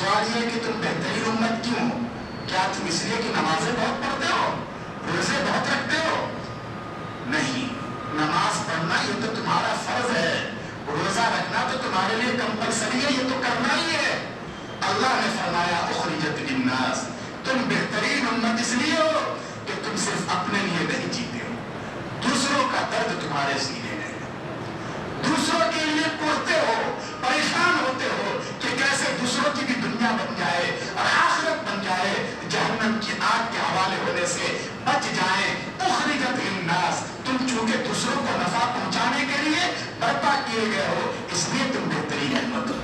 سوال یہ کہ تم بہترین امت کیوں ہو؟ کیا تم اس لیے کہ نمازیں بہت پڑھتے ہو، روزے بہت رکھتے ہو؟ نہیں، نماز پڑھنا یہ تو تمہارا فرض ہے، روزہ رکھنا تو تمہارے لیے کمپلسری ہے، یہ تو کرنا ہی ہے۔ اللہ نے فرمایا اخرجت للناس، تم بہترین امت اس لیے ہو کہ تم صرف اپنے لیے نہیں جیتے ہو، دوسروں کا درد تمہارے سینے میں ہے، دوسروں کے لیے کوستے ہو، پریشان ہوتے ہو کہ کیسے دوسروں کی بھی دنیا بن جائے اور آخرت بن جائے، جہنم کی آگ کے حوالے ہونے سے بچ جائیں۔ اخرجت للناس، تم چونکہ دوسروں کو نفع پہنچانے کے لیے برپا کیے گئے ہو، اس لیے تم بہترین امت ہو۔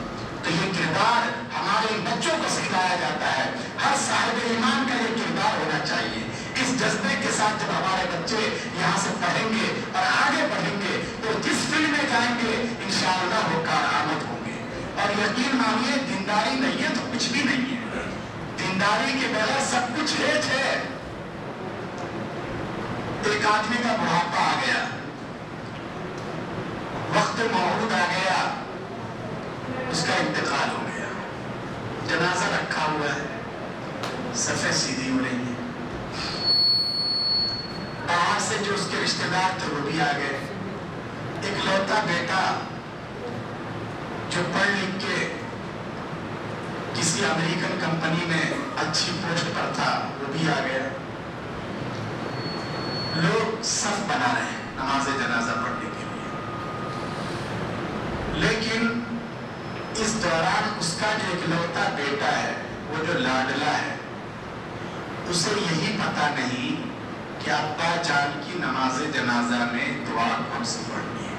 تو یہ کردار ہمارے بچوں کو سکھلایا جاتا ہے، ہر صاحب ایمان کا یہ کردار ہونا چاہیے۔ اس جذبے کے ساتھ جب ہمارے بچے یہاں سے پڑھیں گے اور آگے بڑھیں گے تو جس فیلڈ میں جائیں گے انشاءاللہ وہ کارآمد ہوں گے۔ اور یقین مانیے دینداری نہیں ہے تو کچھ بھی نہیں ہے، دینداری کے بغیر سب کچھ ہیچ ہے۔ ایک آدمی کا بڑھاپا آ گیا، وقت موعود آ گیا، اس کا انتقال ہو گیا، جنازہ رکھا ہوا ہے، صفیں سیدھی ہو رہی ہیں، باہر سے جو اس کے رشتہ دار تھے وہ بھی آ گئے، ایک لوتا بیٹا جو پڑھ لکھ کے کسی امریکن کمپنی میں اچھی پوسٹ پر تھا وہ بھی آ گیا۔ لوگ صف بنا رہے ہیں نماز جنازہ پڑھنے کے لیے، لیکن اس دوران اس کا جو اکلوتا بیٹا ہے، وہ جو لاڈلا ہے، اسے یہی پتا نہیں کہ ابا جان کی نماز جنازہ میں دعا کون سی پڑھنی ہے۔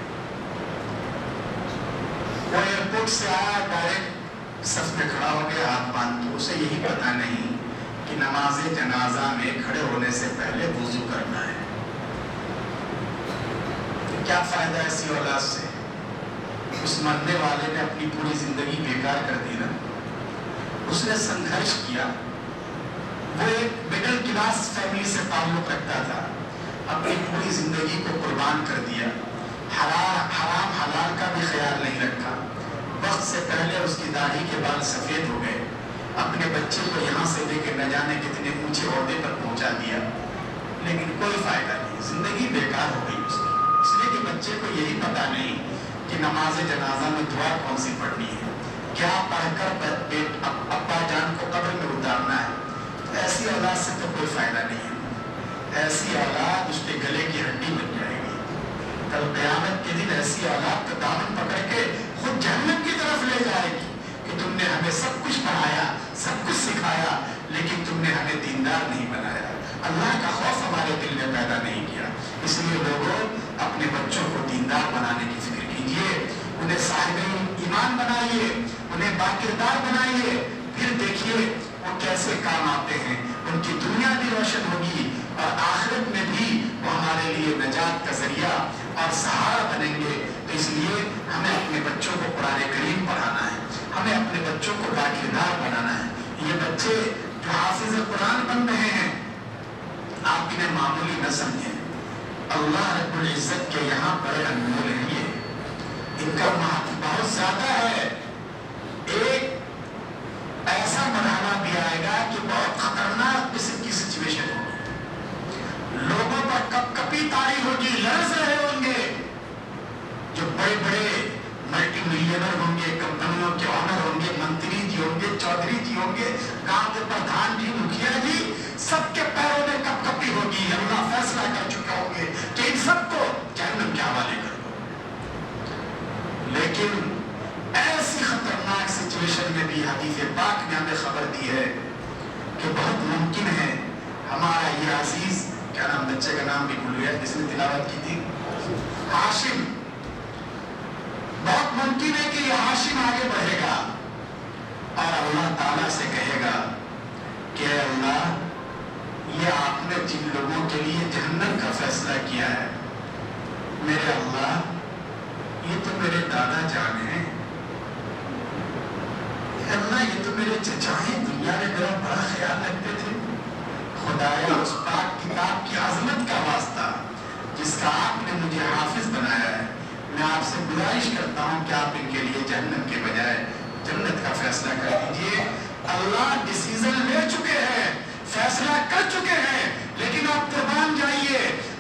وہ ایئرپورٹ سے آیا، ڈائریکٹ صف میں کھڑا ہو گیا ہاتھ باندھ کے، اسے یہی پتا نہیں کہ نماز جنازہ میں کھڑے ہونے سے پہلے وضو کرنا ہے۔ کیا فائدہ ایسی اولاد سے؟ اس مرنے والے نے اپنی پوری زندگی بیکار کر دی نا۔ اس نے سنگھرش کیا، وہ ایک مڈل کلاس فیملی سے تعلق رکھتا تھا، اپنی پوری زندگی کو قربان کر دیا، حرام حلال کا بھی خیال نہیں رکھا، وقت سے پہلے اس کی داڑھی کے بال سفید ہو گئے، اپنے بچے کو یہاں سے لے کے نہ جانے کتنے اونچے عہدے پر پہنچا دیا، لیکن کوئی فائدہ نہیں، زندگی بیکار ہو گئی اس کی، اس لیے کہ بچے کو یہی پتا نہیں کہ نماز جنازہ میں دعا کون سی پڑھنی ہے، کیا پڑھ کر ابا جان کو قبر میں اتارنا ہے۔ ایسی اولاد سے تو کوئی فائدہ نہیں ہے، ایسی اولاد اس کے گلے کی ہڈی بن جائے گی، کل قیامت کے دن ایسی اولاد کا دامن پکڑ کے خود جہنم کی طرف لے جائے گی کہ تم نے ہمیں سب کچھ پڑھایا، سب کچھ سکھایا، لیکن تم نے ہمیں دیندار نہیں بنایا، اللہ کا خوف ہمارے دل میں پیدا نہیں کیا۔ اس لیے لوگوں اپنے بچوں کو دیندار بنانے کی فکر کیجیے، انہیں صاحب ایمان بنائیے، انہیں باکردار بنائیے، پھر دیکھیے وہ کیسے کام آتے ہیں، ان کی دنیا بھی روشن ہوگی اور آخرت میں بھی وہ ہمارے لیے نجات کا ذریعہ اور سہارا بنیں گے۔ تو اس لیے ہمیں اپنے بچوں کو قرآن کریم پڑھانا ہے، ہمیں اپنے بچوں کو باکردار بنانا ہے۔ یہ بچے جو حافظ قرآن بن رہے ہیں، آپ انہیں معمولی نہ سمجھیں، اللہ رب العزت کے یہاں بڑے انمول ہیں، یہ ان کا مہاتم بہت زیادہ ہے۔ ایک ایسا مرحلہ بھی آئے گا کہ بہت خطرناک قسم کی سچویشن ہوگی، لوگوں پر کپ کپی طاری ہوگی، لرز رہے ہوں گے، جو بڑے بڑے ملٹی ملینر ہوں گے، کمپنیوں کے آنر ہوں گے، منتری جی ہوں گے، چودھری جی ہوں گے، گاؤں کے پردھان جی، مکھیا جی، سب کے پیروں میں کپ کپی ہوگی۔ اللہ فیصلہ کر چکے ہوں گے کہ ان سب کو جہنم کے حوالے کر دو، لیکن ایسی خطرناک سچویشن میں بھی حدیث پاک نے ہمیں خبر دی ہے کہ بہت ممکن ہے ہمارا یہ عزیز، کیا نام بچے کا نام بھی بھول گیا جس نے تلاوت کی تھی، ہاشم، بہت ممکن ہے کہ یہ ہاشم آگے بڑھے گا اور اللہ تعالیٰ سے کہے گا کہ اے اللہ، یہ آپ نے جن لوگوں کے لیے جہنم کا فیصلہ کیا ہے، میرے اللہ یہ تو میرے دادا جان ہیں، اللہ یہ تو میرے چچا ہیں، دنیا میں میرا بڑا خیال رکھتے تھے، خدایا اس پاک کتاب کی عظمت کا واسطہ جس کا آپ نے مجھے حافظ بنایا ہے، میں آپ سے گزارش کرتا ہوں کہ آپ ان کے لیے جہنم کے بجائے جنت کا فیصلہ کر دیجئے۔ اللہ ڈیسیزن لے چکے ہیں، فیصلہ کر چکے ہیں، لیکن آپ قربان جائیے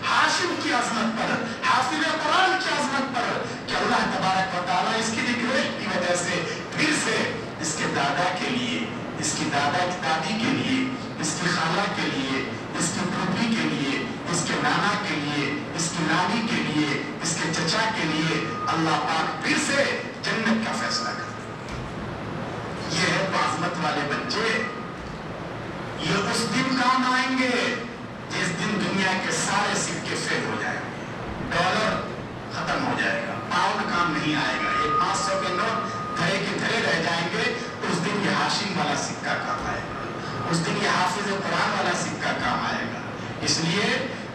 ہاشم کی عظمت پر، حافظ قرآن کی عظمت پر، کہ اللہ تبارک و تعالیٰ اس کی ریکویسٹ کی وجہ سے پھر سے اس کے دادا کے لیے، اس کی دادا کی دادی کے لیے، اس کی خالہ کے لیے، اس کی پھوپھی کے لیے، اس کے نانا کے لیے، اس کی نانی کے لیے، اس کے چچا کے لیے اللہ پاک پھر سے جنت کا فیصلہ کرتا ہے۔ یہ ہے تو عظمت والے بچے، یہ اس دن کام آئیں گے جس دن دنیا کے سارے سکے فیل ہو جائیں گے، ڈالر ختم ہو جائے گا، پاؤنڈ کام نہیں آئے گا، یہ 500 کے نوٹ دھرے کے دھرے رہ جائیں گے، اس دن یہ ہاشم والا سکہ کام آئے گا، اس دن یہ حافظ قرآن والا سکہ کام آئے گا۔ اس لیے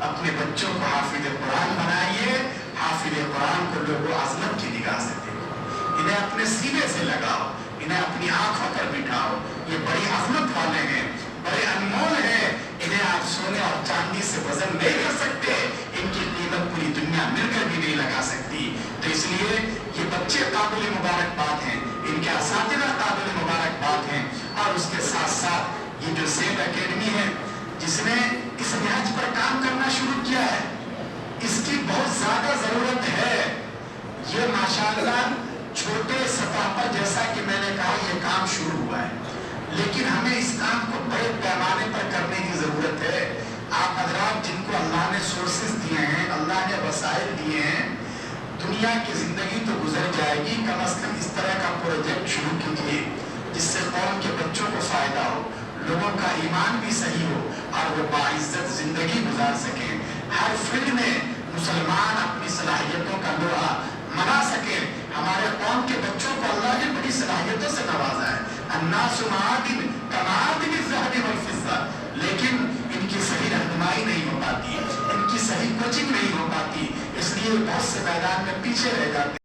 اپنے بچوں کو حافظ قرآن بنائیے، حافظ قرآن کو لوگوں عظمت کی نگاہ سے دیکھو، انہیں اپنے سینے سے لگاؤ، انہیں اپنی آنکھوں پر بٹھاؤ، یہ بڑی عظمت والے ہیں، بڑے انمول ہیں، انہیں آپ سونے اور چاندی سے وزن نہیں کر سکتے، ان کی قیمت پوری دنیا مل کر بھی نہیں لگا سکتی۔ تو اس لیے یہ بچے قابل مبارکباد ہیں، ان کے اساتذہ قابل مبارکباد ہیں، اور اس کے ساتھ ساتھ یہ جو زید اکیڈمی ہے جس نے اس نہج پر کام کرنا شروع کیا ہے، اس کی بہت زیادہ ضرورت ہے۔ یہ ماشاءاللہ چھوٹے سطح پر جیسا کہ میں نے کہا یہ کام شروع ہوا ہے، لیکن ہمیں اس کام کو بڑے پیمانے پر کرنے کی ضرورت ہے۔ آپ حضرات جن کو اللہ نے سورسز دیے ہیں، اللہ نے وسائل دیے ہیں، دنیا کی زندگی تو گزر جائے گی، کم از کم اس طرح کا پروجیکٹ شروع کیجیے جس سے قوم کے بچوں کو فائدہ ہو، لوگوں کا ایمان بھی صحیح ہو اور وہ باعزت زندگی گزار سکیں، ہر فیلڈ میں مسلمان اپنی صلاحیتوں کا لوہا منا سکے۔ ہمارے قوم کے بچوں کو اللہ نے بڑی صلاحیتوں سے نوازا ہے، الناس معادن کمعادن الذهب والفضة، لیکن ان کی صحیح رہنمائی نہیں ہو پاتی، ان کی صحیح کوچنگ نہیں ہو پاتی، اس لیے بہت سے میدان میں پیچھے رہ جاتے ہیں۔